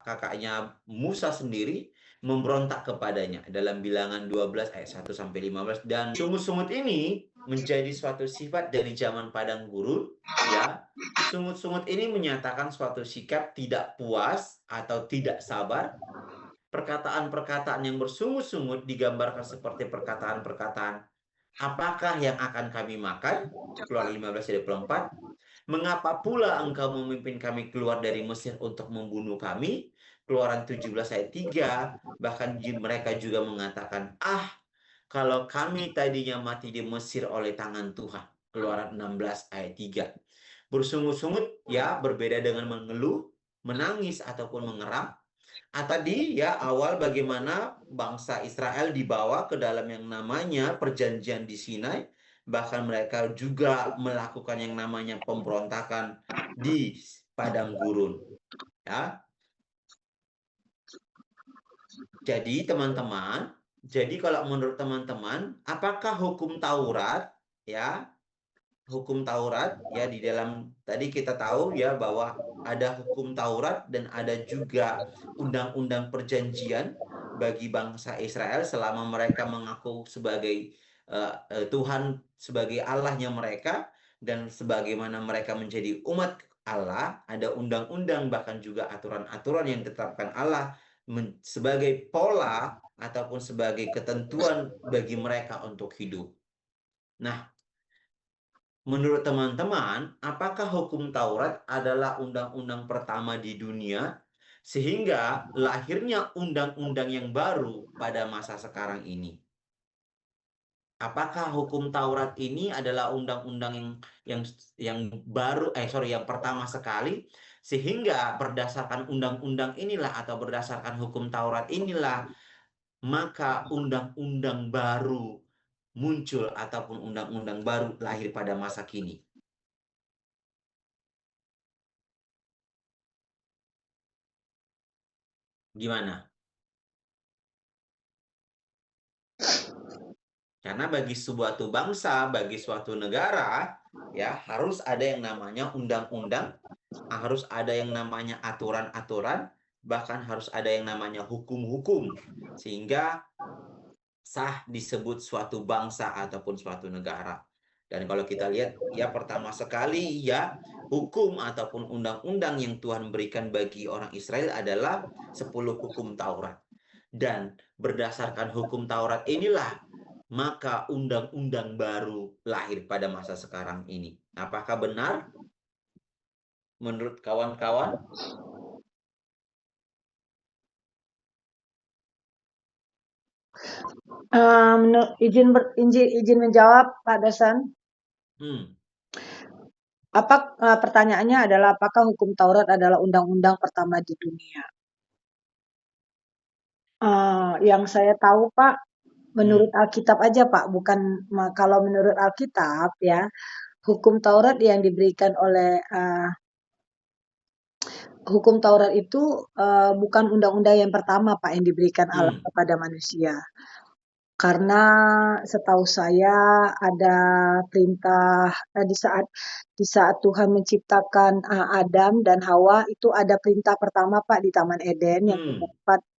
kakaknya Musa sendiri memberontak kepadanya dalam Bilangan 12 ayat 1 sampai 15. Dan sungut-sungut ini menjadi suatu sifat dari zaman padang gurun, ya. Sungut-sungut ini menyatakan suatu sikap tidak puas atau tidak sabar. Perkataan-perkataan yang bersungut-sungut digambarkan seperti perkataan-perkataan, apakah yang akan kami makan? Keluaran 15 ayat 24. Mengapa pula engkau memimpin kami keluar dari Mesir untuk membunuh kami? Keluaran 17 ayat 3. Bahkan mereka juga mengatakan, kalau kami tadinya mati di Mesir oleh tangan Tuhan. Keluaran 16 ayat 3. Bersungut-sungut ya berbeda dengan mengeluh, menangis ataupun mengeram. Tadi ya awal bagaimana bangsa Israel dibawa ke dalam yang namanya perjanjian di Sinai. Bahkan mereka juga melakukan yang namanya pemberontakan di padang gurun. Ya. Jadi teman-teman, kalau menurut teman-teman, apakah hukum Taurat ya? Hukum Taurat ya di dalam tadi kita tahu ya bahwa ada hukum Taurat dan ada juga undang-undang perjanjian bagi bangsa Israel selama mereka mengaku sebagai Tuhan sebagai Allahnya mereka dan sebagaimana mereka menjadi umat Allah, ada undang-undang bahkan juga aturan-aturan yang ditetapkan Allah sebagai pola ataupun sebagai ketentuan bagi mereka untuk hidup. Nah, menurut teman-teman, apakah hukum Taurat adalah undang-undang pertama di dunia sehingga lahirnya undang-undang yang baru pada masa sekarang ini? Apakah hukum Taurat ini adalah undang-undang yang baru yang pertama sekali sehingga berdasarkan undang-undang inilah atau berdasarkan hukum Taurat inilah maka undang-undang baru muncul ataupun undang-undang baru lahir pada masa kini? Gimana? Karena bagi suatu bangsa, bagi suatu negara, ya harus ada yang namanya undang-undang, harus ada yang namanya aturan-aturan, bahkan harus ada yang namanya hukum-hukum, sehingga sah disebut suatu bangsa ataupun suatu negara. Dan kalau kita lihat, ya pertama sekali ya hukum ataupun undang-undang yang Tuhan berikan bagi orang Israel adalah 10 hukum Taurat. Dan berdasarkan hukum Taurat inilah maka undang-undang baru lahir pada masa sekarang ini. Apakah benar menurut kawan-kawan? Izin menjawab, Pak Dosen. Pertanyaannya adalah apakah hukum Taurat adalah undang-undang pertama di dunia? Yang saya tahu, Pak, menurut Alkitab aja, Pak, bukan kalau menurut Alkitab ya, hukum Taurat yang diberikan oleh hukum Taurat itu bukan undang-undang yang pertama, Pak, yang diberikan Allah kepada manusia. Karena setahu saya ada perintah di saat Tuhan menciptakan Adam dan Hawa itu ada perintah pertama, Pak, di Taman Eden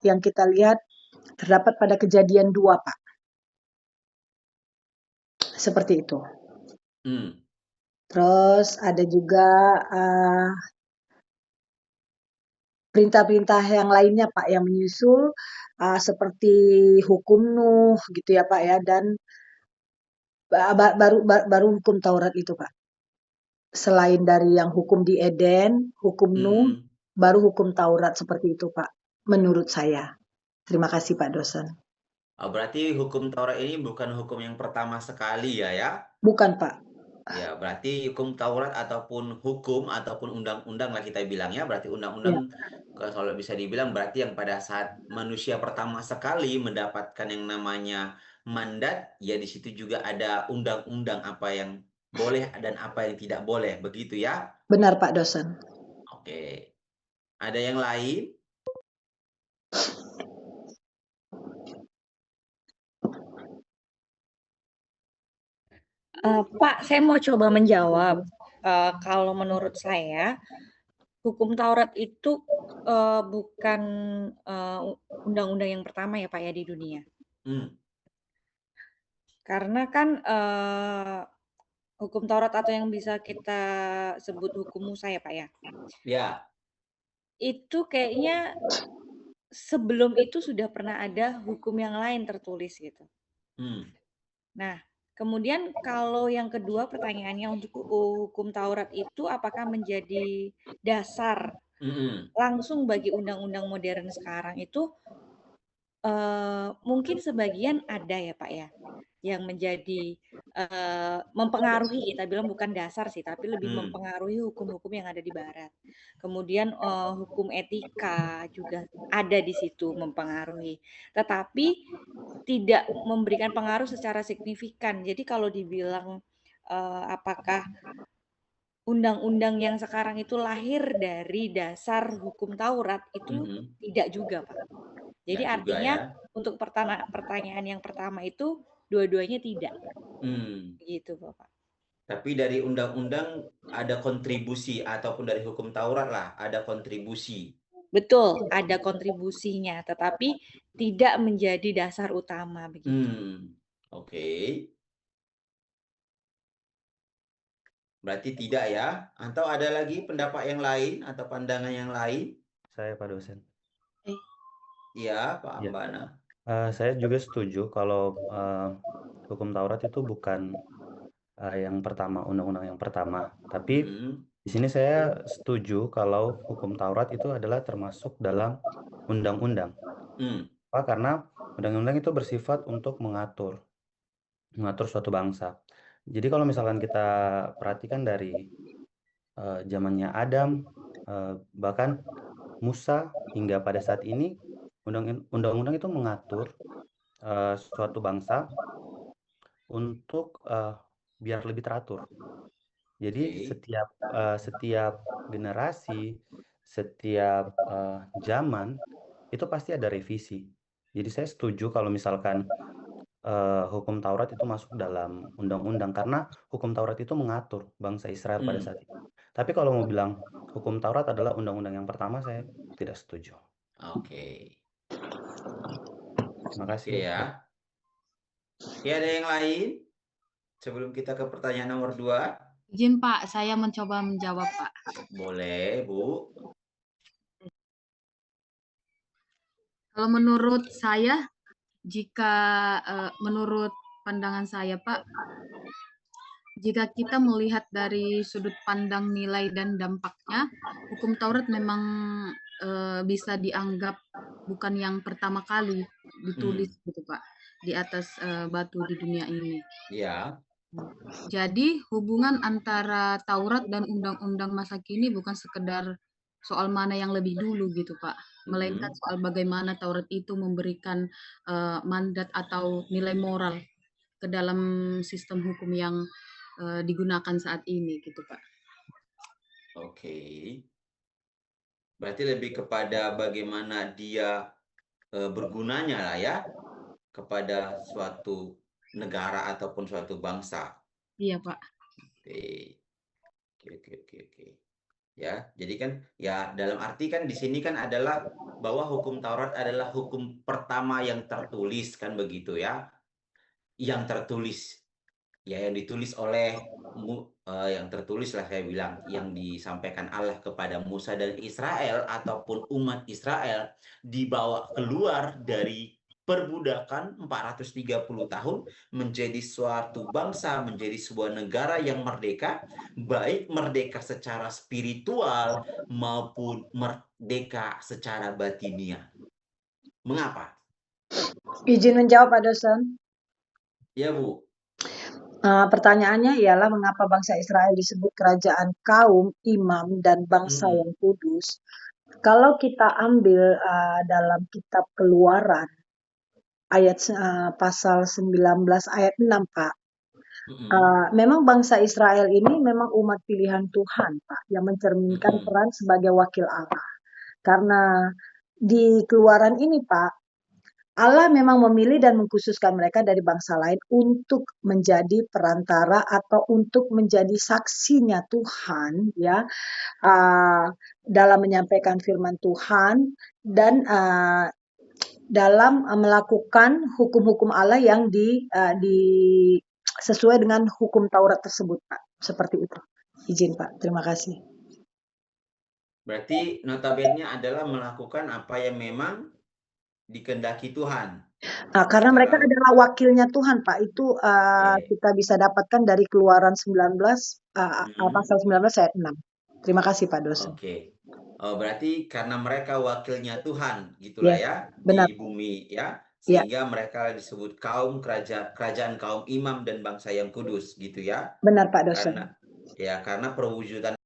yang kita lihat terdapat pada Kejadian 2, Pak. Seperti itu. Terus ada juga perintah-perintah yang lainnya, Pak, yang menyusul seperti hukum Nuh gitu ya, Pak ya, dan baru hukum Taurat itu, Pak. Selain dari yang hukum di Eden, hukum Nuh, baru hukum Taurat seperti itu, Pak. Menurut saya. Terima kasih, Pak Dosen. Berarti hukum Taurat ini bukan hukum yang pertama sekali ya? Bukan, Pak. Ya, berarti hukum Taurat ataupun hukum ataupun undang-undang lah kita bilang ya. Berarti undang-undang kalau bisa dibilang berarti yang pada saat manusia pertama sekali mendapatkan yang namanya mandat, ya di situ juga ada undang-undang apa yang boleh dan apa yang tidak boleh, begitu ya? Benar, Pak Dosen. Oke. Ada yang lain? Pak, saya mau coba menjawab. Kalau menurut saya, hukum Taurat itu bukan undang-undang yang pertama ya Pak ya di dunia. Hmm. Karena kan hukum Taurat atau yang bisa kita sebut hukum Musa ya Pak ya, Ya. itu kayaknya sebelum itu sudah pernah ada hukum yang lain tertulis gitu. Hmm. Nah, kemudian kalau yang kedua pertanyaannya untuk hukum Taurat itu apakah menjadi dasar Mm-mm. langsung bagi undang-undang modern sekarang itu mungkin sebagian ada ya, Pak, ya, yang menjadi, mempengaruhi kita bilang bukan dasar sih, tapi lebih Hmm. mempengaruhi hukum-hukum yang ada di barat. Kemudian, hukum etika juga ada di situ mempengaruhi, tetapi tidak memberikan pengaruh secara signifikan. Jadi kalau dibilang, apakah undang-undang yang sekarang itu lahir dari dasar hukum Taurat, itu Mm-mm. tidak juga, Pak. Jadi Nggak juga artinya ya. untuk pertanyaan yang pertama itu dua-duanya tidak, Hmm. gitu Bapak. Tapi dari undang-undang ada kontribusi ataupun dari hukum Taurat lah ada kontribusi. Betul, ada kontribusinya, tetapi tidak menjadi dasar utama begitu. Oke. Berarti tidak ya? Atau ada lagi pendapat yang lain atau pandangan yang lain? Saya Pak dosen. Iya, Pak Ya. Ambana. Saya juga setuju kalau hukum Taurat itu bukan yang pertama, undang-undang yang pertama. Tapi Hmm. di sini saya setuju kalau hukum Taurat itu adalah termasuk dalam undang-undang. Hmm. Karena undang-undang itu bersifat untuk mengatur suatu bangsa. Jadi kalau misalkan kita perhatikan dari zamannya Adam, bahkan Musa hingga pada saat ini, undang-undang itu mengatur suatu bangsa untuk biar lebih teratur. Jadi Oke. setiap generasi, setiap zaman itu pasti ada revisi. Jadi saya setuju kalau misalkan hukum Taurat itu masuk dalam undang-undang karena hukum Taurat itu mengatur bangsa Israel pada Hmm. saat itu. Tapi kalau mau bilang hukum Taurat adalah undang-undang yang pertama, saya tidak setuju. Oke. Terima Oke kasih. ya. Oke, ada yang lain? Sebelum kita ke pertanyaan nomor 2. Izin Pak, saya mencoba menjawab Pak. Boleh, Bu. Kalau menurut saya, jika menurut pandangan saya Pak, jika kita melihat dari sudut pandang nilai dan dampaknya, hukum Taurat memang bisa dianggap bukan yang pertama kali ditulis gitu Pak, di atas batu di dunia ini. Ya. Jadi hubungan antara Taurat dan undang-undang masa kini bukan sekedar soal mana yang lebih dulu gitu Pak, melainkan soal bagaimana Taurat itu memberikan mandat atau nilai moral ke dalam sistem hukum yang digunakan saat ini gitu Pak. Oke. Berarti lebih kepada bagaimana dia bergunanya lah ya kepada suatu negara ataupun suatu bangsa. Iya Pak. Oke. Ya, jadi kan ya dalam arti kan di sini kan adalah bahwa hukum Taurat adalah hukum pertama yang tertulis kan begitu ya. Yang tertulis ya yang ditulis oleh yang tertulis lah saya bilang yang disampaikan Allah kepada Musa dan Israel ataupun umat Israel dibawa keluar dari perbudakan 430 tahun menjadi suatu bangsa, menjadi sebuah negara yang merdeka, baik merdeka secara spiritual maupun merdeka secara batiniah. Mengapa? Izin menjawab Pak dosen. Ya, Bu. Pertanyaannya ialah mengapa bangsa Israel disebut kerajaan kaum, imam, dan bangsa yang kudus. Kalau kita ambil dalam kitab Keluaran ayat pasal 19 ayat 6 Pak. Memang bangsa Israel ini memang umat pilihan Tuhan Pak yang mencerminkan peran sebagai wakil Allah. Karena di Keluaran ini Pak Allah memang memilih dan mengkhususkan mereka dari bangsa lain untuk menjadi perantara atau untuk menjadi saksinya Tuhan, ya, dalam menyampaikan firman Tuhan dan dalam melakukan hukum-hukum Allah yang sesuai dengan hukum Taurat tersebut, Pak. Seperti itu. Izin, Pak. Terima kasih. Berarti notabene adalah melakukan apa yang memang dikehendaki Tuhan. Nah, karena mereka Secara adalah wakilnya Tuhan, Pak. Itu kita bisa dapatkan dari Keluaran 19 pasal 19 ayat 6. Terima kasih, Pak dosen. Oke. Oh, berarti karena mereka wakilnya Tuhan, gitulah Yes, ya, benar. di bumi ya, Ya, sehingga mereka disebut kaum kerajaan kaum imam dan bangsa yang kudus, gitu ya. benar Pak dosen. Karena perwujudan